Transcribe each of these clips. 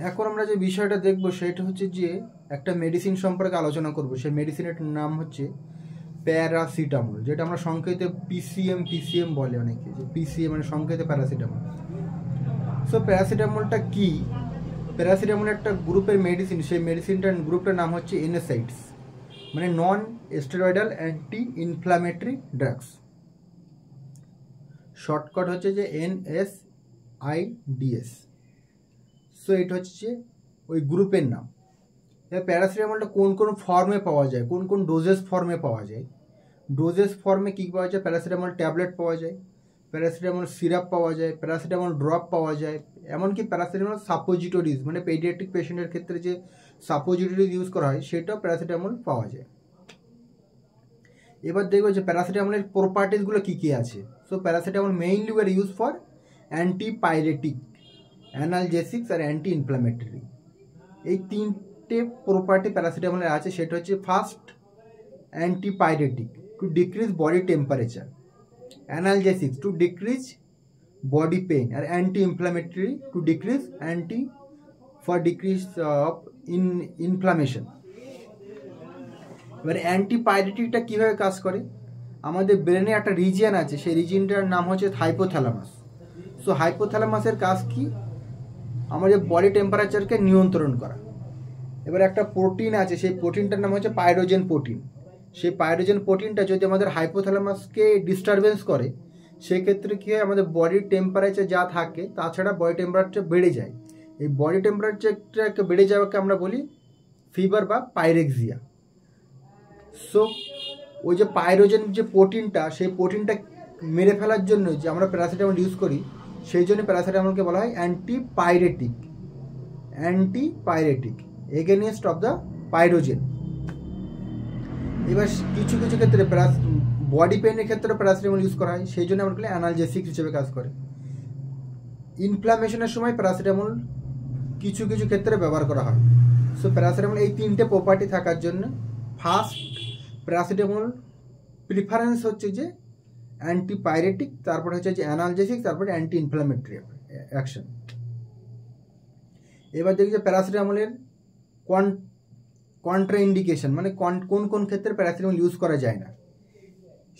এখন আমরা যে বিষয়টা দেখব সেটা হচ্ছে যে একটা মেডিসিন সম্পর্কে আলোচনা করব। সেই মেডিসিনের নাম হচ্ছে প্যারাসিটামল, যেটা আমরা সংক্ষেপে পিসিএম বলে অনেকে, যে পিসিএম মানে সংক্ষেপে প্যারাসিটামল। সো প্যারাসিটামলটা কি? প্যারাসিটামল একটা গ্রুপের মেডিসিন। সেই মেডিসিনটার গ্রুপটার নাম হচ্ছে NSAIDs, মানে non steroidal anti inflammatory drugs. Shortcut হচ্ছে যে NSAIDs। সো এটা হচ্ছে ওই গ্রুপের নাম। এবার প্যারাসিটামলটা কোন কোন ফর্মে পাওয়া যায়, কোন কোন ডোজেস ফর্মে পাওয়া যায়? ডোজেস ফর্মে কী পাওয়া যায়? প্যারাসিটামল ট্যাবলেট পাওয়া যায়, প্যারাসিটামল সিরাপ পাওয়া যায়, প্যারাসিটামল ড্রপ পাওয়া যায়, এমনকি প্যারাসিটামল সাপোজিটরিজ, মানে পেডিয়াট্রিক পেশেন্টের ক্ষেত্রে যে সাপোজিটরিজ ইউজ করা হয় সেটাও প্যারাসিটামল পাওয়া যায়। এবার দেখবো যে প্যারাসিটামলের প্রপার্টিসগুলো কী কী আছে। So paracetamol mainly were use for antipyretic, analgesics আর অ্যান্টি ইনফ্ল্যামেটরি। এই তিনটে প্রপার্টি প্যারাসিটামলের আছে। সেটা হচ্ছে first antipyretic, to decrease body temperature, analgesics to decrease body pain, আর anti inflammatory to decrease decrease of inflammation. এবারে অ্যান্টিপাইরেটিকটা কীভাবে কাজ করে? আমাদের ব্রেনে একটা রিজিয়ন আছে, সেই রিজিয়নটার নাম হচ্ছে হাইপোথ্যালামাস। সো হাইপোথ্যালামাসের কাজ কি? আমাদের বডি টেম্পারেচারকে নিয়ন্ত্রণ করা। এবার একটা প্রোটিন আছে, সেই প্রোটিনটার নাম হচ্ছে পাইরোজেন প্রোটিন। সেই পাইরোজেন প্রোটিনটা যদি আমাদের হাইপোথ্যালামাসকে ডিস্টারবেন্স করে, সেক্ষেত্রে কী হয়? আমাদের বডির টেম্পারেচার যা থাকে তাছাড়া বডি টেম্পারেচার বেড়ে যায়। এই বডি টেম্পারেচারটাকে বেড়ে যাওয়াকে আমরা বলি ফিভার বা পাইরেক্সিয়া। সো ওই যে পাইরোজেন যে প্রোটিনটা, সেই প্রোটিনটা মেরে ফেলার জন্য যে আমরা প্যারাসিটামল ইউজ করি, সেই জন্য প্যারাসিটামলকে বলা হয় antipyretic against of the pyrogen. এবার কিছু কিছু ক্ষেত্রে বডি পেইনের ক্ষেত্রে প্যারাসিটামল ইউজ করা হয়, সেই জন্য আমরা বলি অ্যানালজেসিক হিসেবে কাজ করে। ইনফ্ল্যামেশনের সময় প্যারাসিটামল কিছু কিছু ক্ষেত্রে ব্যবহার করা হয়। সো প্যারাসিটামল এই তিনটে প্রপার্টি থাকার জন্য ফার্স্ট প্যারাসিটামল প্রিফারেন্স হচ্ছে যে অ্যান্টিপাইরেটিক, তারপরে হচ্ছে যে অ্যানালজেসিক, তারপরে অ্যান্টি ইনফ্ল্যামেটরি অ্যাকশন। এবার দেখি যে প্যারাসিটামলের কন্ট্রা ইন্ডিকেশন, মানে কোন কোন ক্ষেত্রে প্যারাসিটামল ইউজ করা যায় না।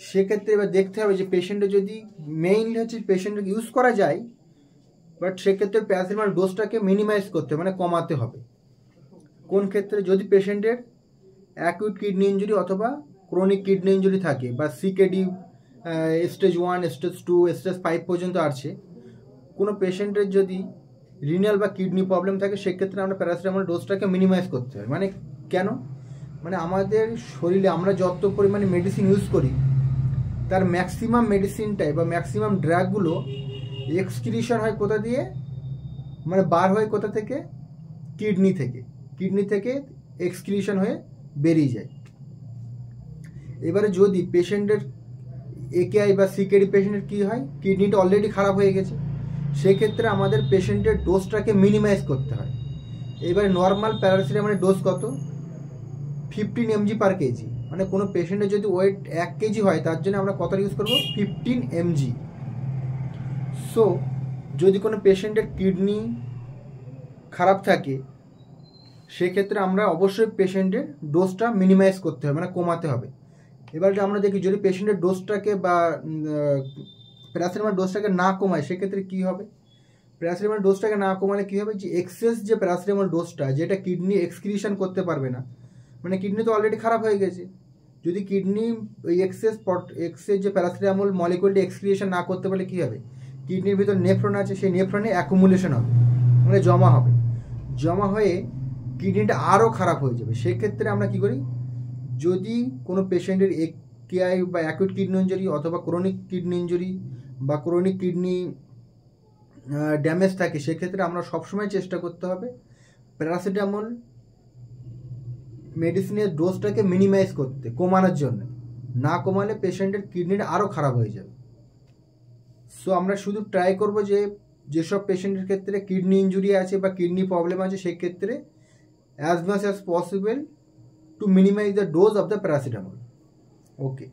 সেক্ষেত্রে এবার দেখতে হবে যে পেশেন্টের যদি মেইনলি হচ্ছে পেশেন্টকে ইউজ করা যায়, বাট সেক্ষেত্রে প্যারাসিটামল ডোজটাকে মিনিমাইজ করতে হবে, মানে কমাতে হবে। কোন ক্ষেত্রে? যদি পেশেন্টের অ্যাকিউট কিডনি ইঞ্জুরি অথবা ক্রনিক কিডনি ইঞ্জুরি থাকে, বা সিকেডি স্টেজ 1, স্টেজ 2, স্টেজ 5 পর্যন্ত আছে, কোনো পেশেন্টের যদি রিনাল বা কিডনি প্রবলেম থাকে, সেক্ষেত্রে আমরা প্যারাসিটামল ডোজটাকে মিনিমাইজ করতে হবে। মানে কেন? মানে আমাদের শরীরে আমরা যত পরিমাণে মেডিসিন ইউজ করি, তার ম্যাক্সিমাম মেডিসিনটাই বা ম্যাক্সিমাম ড্রাগগুলো এক্সক্রিশন হয় কোথা দিয়ে? মানে বার হয় কোথা থেকে? কিডনি থেকে এক্সক্রিশন হয়ে বেরিয়ে যায়। এবারে যদি পেশেন্টের একেআই বা সিকেডি পেশেন্টের কী হয়? কিডনিটা অলরেডি খারাপ হয়ে গেছে, সেক্ষেত্রে আমাদের পেশেন্টের ডোজটাকে মিনিমাইজ করতে হয়। এবারে নর্মাল প্যারাসিটামলের ডোজ কত? 15 mg পার কেজি। মানে কোনো পেশেন্টের যদি ওয়েট 1 কেজি হয়, তার জন্য আমরা কত ইউজ করব? 15 mg। সো যদি কোনো পেশেন্টের কিডনি খারাপ থাকে, সেক্ষেত্রে আমরা অবশ্যই পেশেন্টের ডোজটা মিনিমাইজ করতে হবে, মানে কমাতে হবে। এবার আমরা দেখি যদি পেশেন্টের ডোজটাকে বা প্যারাসিটামল ডোজটাকে না কমায়, সেক্ষেত্রে কী হবে? প্যারাসিটামল ডোজটাকে না কমালে কী হবে? যে এক্সেস যে প্যারাসিটামল ডোজটা, যেটা কিডনি এক্সক্রিশন করতে পারবে না, মানে কিডনি তো অলরেডি খারাপ হয়ে গেছে, যদি কিডনি ওই এক্সেস যে প্যারাসিটামল মলিকুলটি এক্সক্রিশন না করতে পারলে কী হবে? কিডনির ভিতর নেফ্রন আছে, সেই নেফ্রনে অ্যাকুমুলেশন হবে, মানে জমা হয়ে কিডনিটা আরও খারাপ হয়ে যাবে। সেক্ষেত্রে আমরা কী করি? যদি কোনো পেশেন্টের একেআই বা অ্যাকিউট কিডনি ইঞ্জুরি অথবা ক্রনিক কিডনি ইঞ্জুরি বা ক্রনিক কিডনি ড্যামেজ থাকে, সেক্ষেত্রে আমরা সবসময় চেষ্টা করতে হবে প্যারাসিটামল মেডিসিনের ডোজটাকে মিনিমাইজ করতে, কমানোর জন্য। না কমালে পেশেন্টের কিডনিটা আরও খারাপ হয়ে যাবে। সো আমরা শুধু ট্রাই করব যে যেসব পেশেন্টের ক্ষেত্রে কিডনি ইঞ্জুরি আছে বা কিডনি প্রবলেম আছে, সেক্ষেত্রে as much as possible to minimize the dose of the paracetamol. Okay.